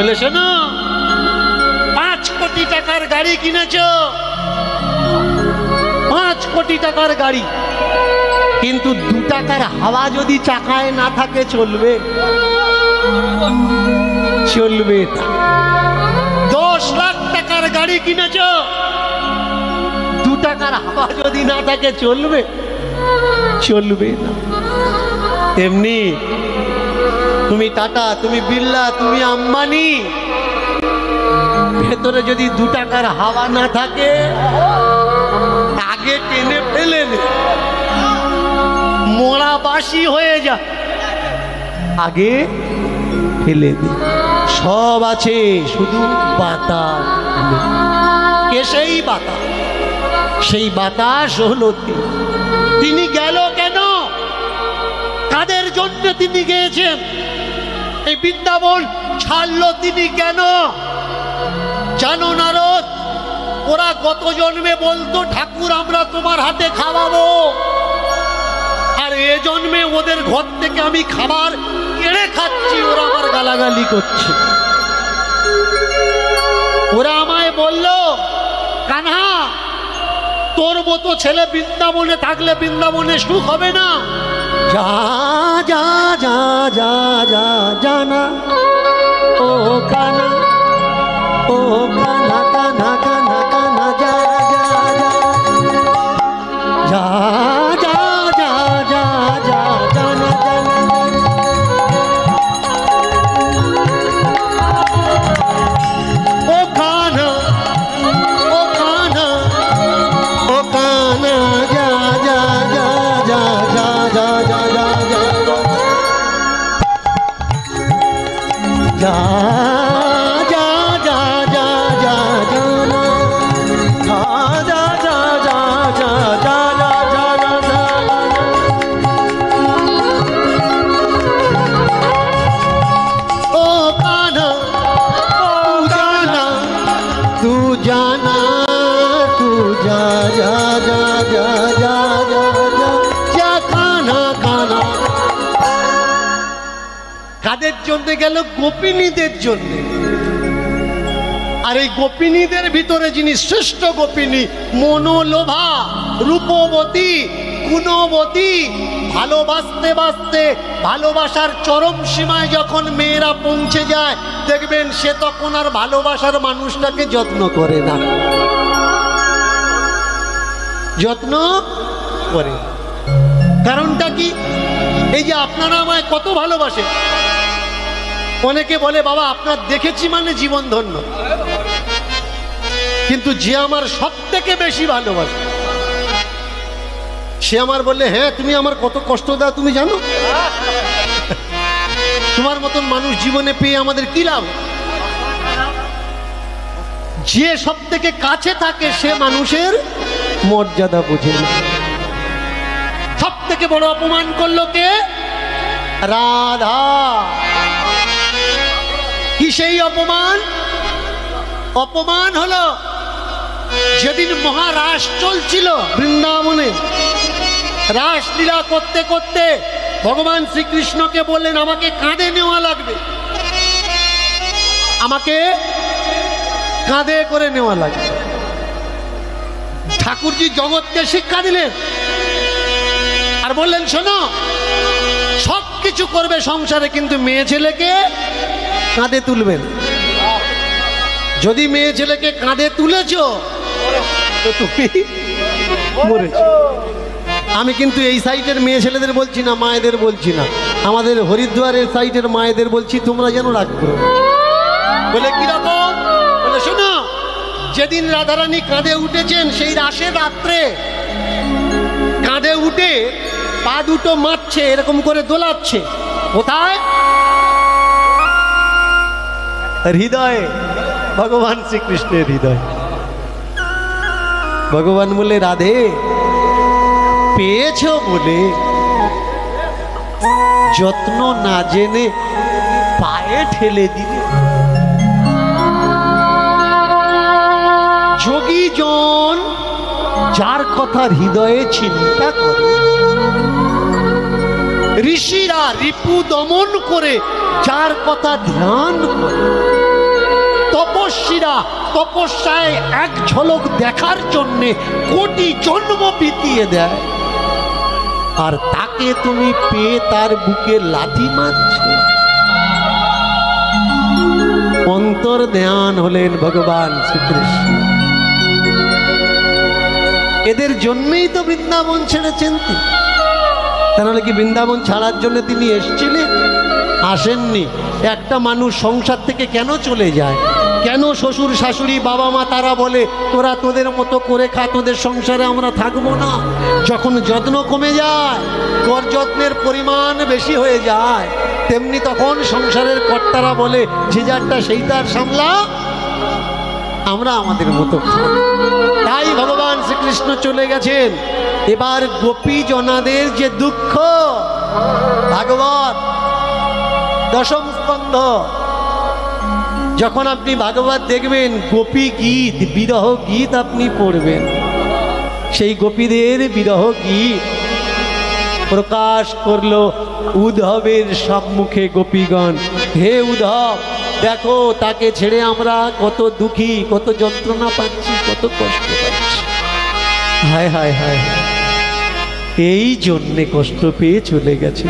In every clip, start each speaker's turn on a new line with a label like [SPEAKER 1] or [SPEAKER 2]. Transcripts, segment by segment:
[SPEAKER 1] বলে শোনো, 5 কোটি টাকার গাড়ি কিনেছ, 5 কোটি টাকার গাড়ি, কিন্তু 2 টাকার হাওয়া যদি চাকায় না থাকে চলবে? চলবে না। 10 লাখ টাকার গাড়ি কিনেছ, 2 টাকার হাওয়া যদি না থাকে চলবে? চলবে না। তেমনি তুমি টাটা, তুমি বিড়লা, তুমি আম্বানি, ভেতরে যদি 2 টাকার হাওয়া না থাকে আগে টেনে ফেলে নে, মোড়া বাসি হয়ে যা, আগে ফেলে দে। সব আছে, শুধু বাতাস। কে সেই বাতাস? সেই বাতাস হলো তিনি। গেল কেন? কাদের জন্য তিনি গিয়েছেন? এই বৃন্দাবন ছাড়লো তিনি কেন জানো নারদ? ওরা গত জন্মে বলতো ঠাকুর আমরা তোমার হাতে খাওয়াবো, আর এ জন্মে ওদের ঘর থেকে আমি খাবার কেড়ে খাচ্ছি, ওরা আমার গালাগালি করছে। ওরা আমায় বলল, কানহা তোর মতো ছেলে বৃন্দাবনে থাকলে বৃন্দাবনে সুখ হবে না। যা যা যা যা যা জানা ও কানা, ও কানা কানা কানা কানা, যা যা যা যা যা যা যা জানা জানা। ও কানা, ও কানা, ও কানা, যা যা যা যা যা যা যা যা যা যা যা যা যা জানা, যা যা যা যা যা যা যা যা। ও কানা, ও কানা, তু জানা, তু যা যা যা যা যা যা যা যা কানা কানা। কাদের জন্য গেল? গোপিনীদের জন্য। আর এই গোপিনীদের ভিতরে যিনি শ্রেষ্ঠ গোপিনী, মনোলোভা, রূপবতী, গুণবতী, ভালোবাসতে বাসতে ভালোবাসার চরম সীমায় যখন মেয়েরা পৌঁছে যায়, দেখবেন সে তখন আর ভালোবাসার মানুষটাকে যত্ন করে না, যত্ন করে। কারণটা কি? এই যে আপনারা আমায় কত ভালোবাসে, অনেকে বলে বাবা আপনার দেখেছি মানে জীবন ধন্য, কিন্তু যে আমার সব থেকে বেশি ভালোবাসে সে আমার বললে, হ্যাঁ তুমি আমার কত কষ্ট দাও তুমি জানো? তোমার মতন মানুষ জীবনে পেয়ে আমাদের কি লাভ? যে সব থেকে কাছে থাকে সে মানুষের মর্যাদা বোঝে না। সব থেকে বড় অপমান করলো কে? রাধা। কি সেই অপমান? অপমান হলো যেদিন মহারাস চলছিল বৃন্দাবনে, রাসলীলা করতে করতে ভগবান শ্রীকৃষ্ণকে বললেন আমাকে কাঁধে নেওয়া লাগবে, আমাকে কাঁধে করে নেওয়া লাগবে। ঠাকুরজি জগৎকে শিক্ষা দিলেন আর বললেন শোনো, সব কিছু করবে সংসারে কিন্তু মেয়ে ছেলেকে কাঁধে তুলবেন। যদি মেয়ে ছেলেকে কাঁধে তুলেছ তো তুমি মরেছ। আমি কিন্তু এই সাইটের মেয়ে ছেলেদের বলছি না, মায়েদের বলছি না, আমাদের হরিদ্বারের সাইটের মায়েদের বলছি, তোমরা যেন রাখবো। বলে কিরকম? বলে শোনো, যেদিন রাধারানী কাঁধে উঠেছেন সেই রাসের রাত্রে কাঁধে উঠে পা দুটো মারছে, এরকম করে দোলাচ্ছে। কোথায়? হৃদয়ে, ভগবান শ্রীকৃষ্ণের হৃদয়। ভগবান বলে রাধে পেয়েছ বলে যত্ন না জেনে পায়ে ঠেলে দিলে। যোগী জন যার কথা হৃদয়ে চিন্তা করে, ঋষিরা রিপু দমন করে যার কথা ধ্যান করে, তপস্বীরা তপস্যায় এক ঝলক দেখার জন্যে কোটি জন্ম বিতিয়ে দেয়, আর তাকে তুমি পেয়ে তার বুকে লাথি মারছ। অন্তর ধ্যান হলেন ভগবান শ্রীকৃষ্ণ। এদের জন্যই তো বৃন্দাবন ছেড়েছেন তিনি। তাহলে কি বৃন্দাবন ছাড়ার জন্য তিনি এসেছিলেন? আসেননি। একটা মানুষ সংসার থেকে কেন চলে যায়? কেন শ্বশুর শাশুড়ি বাবা মা তারা বলে তোরা তোদের মতো করে খা, তোদের সংসারে আমরা থাকবো না? যখন যত্ন কমে যায়, কর যত্নের পরিমাণ বেশি হয়ে যায়, তেমনি তখন সংসারের কর্তারা বলে যে যারটা সেই তার সামলা, আমরা আমাদের মতো খাই। তাই ভগবান শ্রীকৃষ্ণ চলে গেছেন। এবার গোপী জনাদের যে দুঃখ, ভাগবত দশম স্কন্ধ যখন আপনি ভাগবত দেখবেন, গোপী গীত বিরহ গীত আপনি পড়বেন। সেই গোপীদের বিরহ গীত প্রকাশ করলো উদ্ধবের সম্মুখে গোপীগণ। হে উদ্ধব, দেখো তাকে ছেড়ে আমরা কত দুঃখী, কত যন্ত্রণা পাচ্ছি, কত কষ্ট পাচ্ছি। হায় হায় হায়, এই জন্যে কষ্ট পেয়ে চলে গেছে।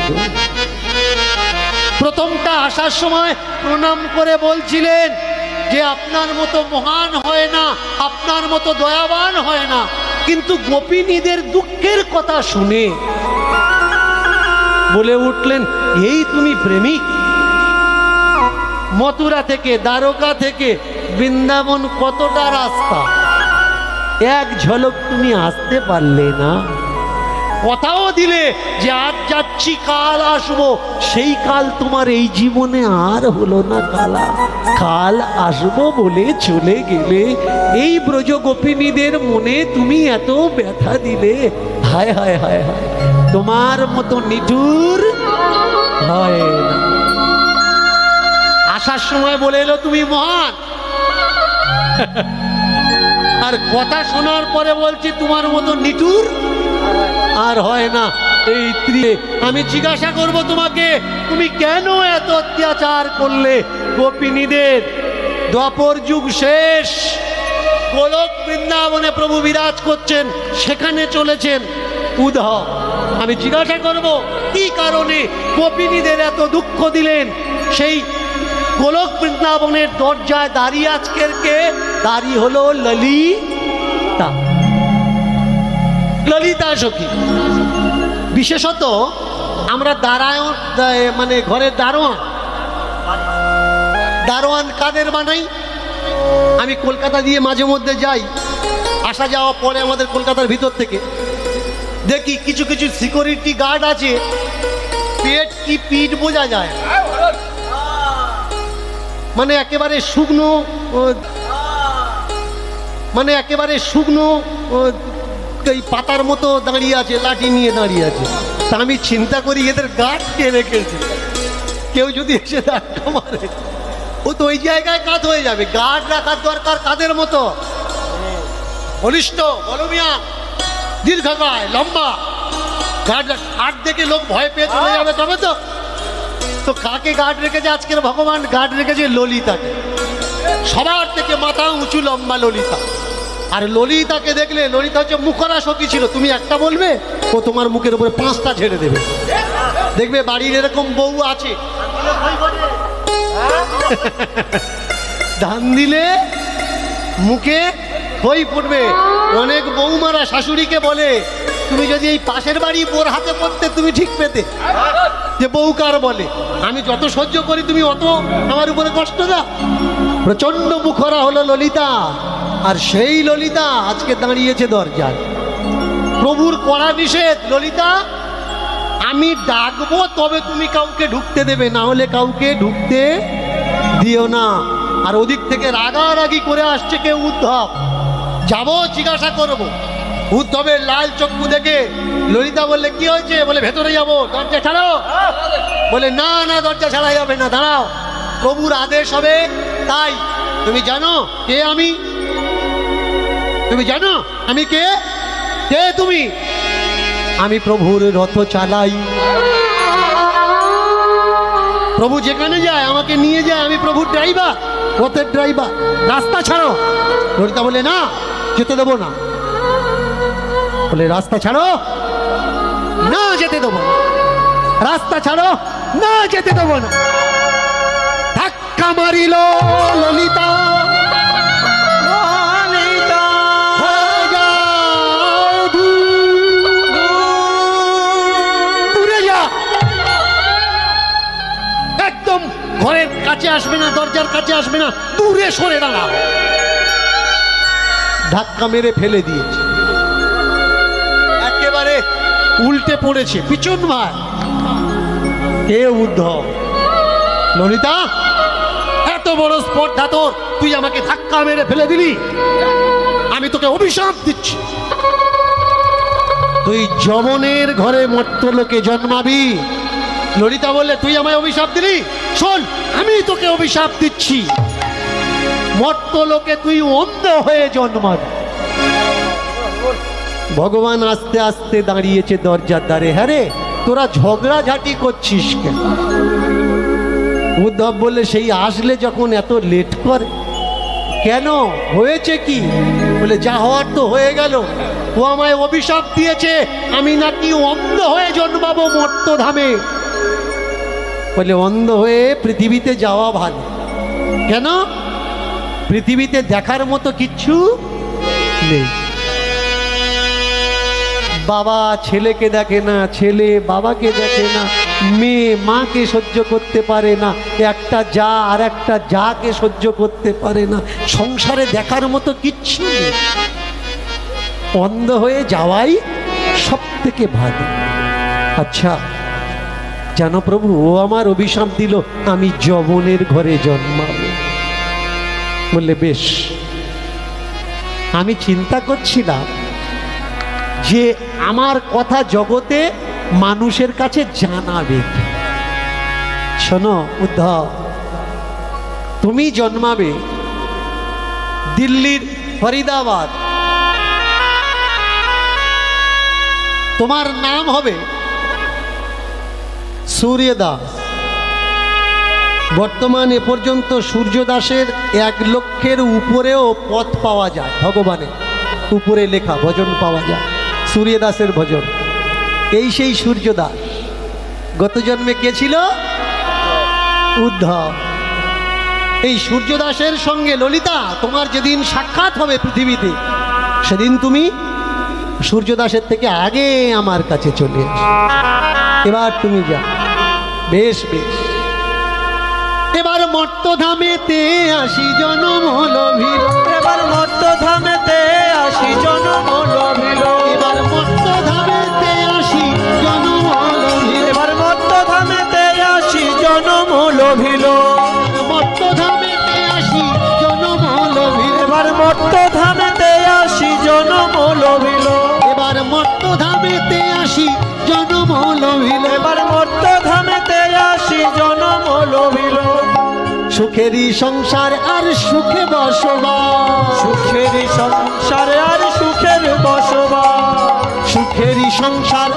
[SPEAKER 1] প্রথমটা আসার সময় প্রণাম করে বলছিলেন যে আপনার মতো মহান হয় না, আপনার মতো দয়াবান হয় না। কিন্তু গোপিনীদের দুঃখের কথা শুনে বলে উঠলেন, এই তুমি প্রেমিক? মথুরা থেকে, দ্বারকা থেকে বৃন্দাবন কতটা রাস্তা, এক ঝলক তুমি আসতে পারলে না? কথাও দিলে যে আজ যাচ্ছি কাল আসবো, সেই কাল তোমার এই জীবনে আর হলো না কালা। কাল আসবো বলে চলে গেলে, এই ব্রজ গোপিনীদের মনে তুমি এত ব্যথা দিলে। হায় হায় হায় হায়, তোমার মতো নিঠুর হয় না। আসার সময় বলে এলো তুমি মহান, আর কথা শোনার পরে বলছি তোমার মতো নিঠুর আর হয় না। এই আমি জিজ্ঞাসা করব তোমাকে, তুমি কেন এত অত্যাচার করলে গোপিনীদের? দ্বাপর যুগ শেষ, গোলক বৃন্দাবনে প্রভু বিরাজ করছেন, সেখানে চলেছেন উদ্ধব। আমি জিজ্ঞাসা করব কি কারণে গোপিনীদের এত দুঃখ দিলেন? সেই গোলক বৃন্দাবনের দরজায় দাঁড়িয়ে আজকের কে দাঁড়িয়ে হলো ললিতা, ললিতা সখী। বিশেষত আমরা দাঁড়ায় মানে ঘরের দারোয়ান, দারোয়ান কাদের বানাই? আমি কলকাতা দিয়ে মাঝে মধ্যে যাই, আসা যাওয়া পরে আমাদের কলকাতার ভিতর থেকে দেখি কিছু কিছু সিকিউরিটি গার্ড আছে, পেট কি পিঠ বোঝা যায়, মানে একেবারে শুকনো, মানে একেবারে শুকনো এই পাতার মতো দাঁড়িয়ে আছে, লাঠি নিয়ে দাঁড়িয়ে আছে। তা আমি চিন্তা করি এদের গার্ড কে রেখেছে? কেউ যদি এসে ধাক্কা মারে, ও তো ওই জায়গায় কাত হয়ে যাবে। গার্ড রাখার দরকার কাদের মতো? বলিষ্ঠ, বলমিয়া, দীর্ঘকায়, লম্বা গার্ড। গার্ড দেখে লোক ভয় পেয়ে চলে যাবে, তবে তো কাকে গার্ড রেখেছে আজকের ভগবান? গার্ড রেখেছে ললিতাকে। সবার থেকে মাথা উঁচু লম্বা ললিতা। আর ললিতাকে দেখলে, ললিতা হচ্ছে মুখরা সখী ছিল, তুমি একটা বলবে ও তোমার মুখের উপরে 5টা ছেড়ে দেবে। দেখবে বাড়ির এরকম বউ আছে, ধান দিলে মুখে খই ফুটবে। অনেক বৌমারা শাশুড়িকে বলে, তুমি যদি এই পাশের বাড়ি বোর হাতে পড়তে তুমি ঠিক পেতে, যে বউ কার বলে, আমি যত সহ্য করি তুমি অত আমার উপরে কষ্ট দাও। প্রচন্ড মুখরা হলো ললিতা। আর সেই ললিতা আজকে দাঁড়িয়েছে দরজায়। প্রভুর কড়া নিষেধ, ললিতা আমি ডাকবো তবে তুমি কাউকে ঢুকতে দেবে, না হলে কাউকে ঢুকতে দিও না। আর ওদিক থেকে রাগারাগি করে আসছে কেউ উদ্ধব। যাবো জিজ্ঞাসা করবো। উদ্ধবের লাল চক্ষু দেখে ললিতা বললে কি হয়েছে? বলে ভেতরে যাবো, দরজা ছাড়াও। বলে না না, দরজা ছাড়া যাবে না, দাঁড়াও, প্রভুর আদেশ হবে তাই। তুমি জানো কে আমি? তুমি জানো আমি কে? কে তুমি? আমি প্রভুর রথ চালাই, প্রভু যেখানে যায় আমাকে নিয়ে যায়, আমি প্রভুর ড্রাইভার, রথের ড্রাইভার। রাস্তা ছাড়ো। ললিতা বলে না, যেতে দেবো না। বলে রাস্তা ছাড়ো, না যেতে দেবো না। রাস্তা ছাড়ো, না যেতে দেবো না। ধাক্কা মারিল ললিতা, একদম ঘরের কাছে আসবে না, দরজার কাছে আসবে না, দূরে সরে দাঁড়াও। ধাক্কা মেরে ফেলে দিয়েছে, একেবারে উল্টে পড়েছে পিছন ভাই। কে উদ্ধব? ললিতা, এত বড় স্পর্ধা তোর, তুই আমাকে ধাক্কা মেরে ফেলে দিলি, আমি তোকে অভিশাপ দিচ্ছি। তুই যমনের ঘরে মর্ত্যলোকে জন্মাবি। ললিতা বললে তুই আমায় অভিশাপ দিলি? শোন, আমি তোকে অভিশাপ দিচ্ছি, মর্ত্যলোকে তুই অন্ধ হয়ে জন্মাবি। ভগবান আস্তে আস্তে দাঁড়িয়েছে দরজার দ্বারে। হ্যাঁ রে, তোরা ঝগড়াঝাটি করছিস কেন? উদ্ধব বললে সেই আসলে যখন এত লেট করে কেন, হয়েছে কি? বলে যা হওয়ার তো হয়ে গেল। ও আমায় অভিশাপ দিয়েছে, আমি নাকি অন্ধ হয়ে জন্মাবো মর্ত্যধামে। বলে অন্ধ হয়ে পৃথিবীতে যাওয়া ভালো। কেন? পৃথিবীতে দেখার মতো কিচ্ছু নেই। বাবা ছেলেকে দেখে না, ছেলে বাবাকে দেখে না, মেয়ে মাকে সহ্য করতে পারে না, একটা যা আর একটা যাকে সহ্য করতে পারে না। সংসারে দেখার মতো কিচ্ছু নেই। অন্ধ হয়ে যাওয়াই সব থেকে ভালো। আচ্ছা জানো প্রভু, ও আমার অভিশাপ দিল আমি যমনের ঘরে জন্মাবো। বললে বেশ। আমি চিন্তা করছিলাম যে আমার কথা জগতে মানুষের কাছে জানাবে। শোনো উদ্ধব, তুমি জন্মাবে দিল্লির ফরিদাবাদ, তোমার নাম হবে সূর্যদাস। বর্তমানে পর্যন্ত সূর্যদাসের 1 লক্ষের উপরেও পথ পাওয়া যায়, ভগবানের উপরে লেখা ভজন পাওয়া যায়, সূর্যদাসের ভজন। এই সেই সূর্যদাস। গত জন্মে কে ছিল? উদ্ধব। এই সূর্যদাসের সঙ্গে ললিতা তোমার যেদিন সাক্ষাৎ হবে পৃথিবীতে, সেদিন তুমি সূর্যদাসের থেকে আগে আমার কাছে চলে এসো। এবার তুমি যা। বেশ বেশ। এবার মর্ত্যধামেতে আসি জনম লভিল।
[SPEAKER 2] এবার মর্ত্যধামেতে আসি জনম লভিল।
[SPEAKER 1] এবার মর্ত্যধামেতে আসি জনম লভিল।
[SPEAKER 2] এবার মর্ত্যধামেতে আসি জনম লভিল।
[SPEAKER 1] মর্ত্যধামেতে আসি জনম লভিল।
[SPEAKER 2] এবার মর্ত্যধামেতে আসি জনম লভিল।
[SPEAKER 1] এবার মর্ত্যধামেতে আসি জনম লভিল।
[SPEAKER 2] এবার মর্ত্যধামেতে আসি জনম লভিল।
[SPEAKER 1] সুখেরই সংসার আর সুখে বসবাস।
[SPEAKER 2] সুখেরই সংসারে আর সুখের বসবাস।
[SPEAKER 1] সুখেরই সংসার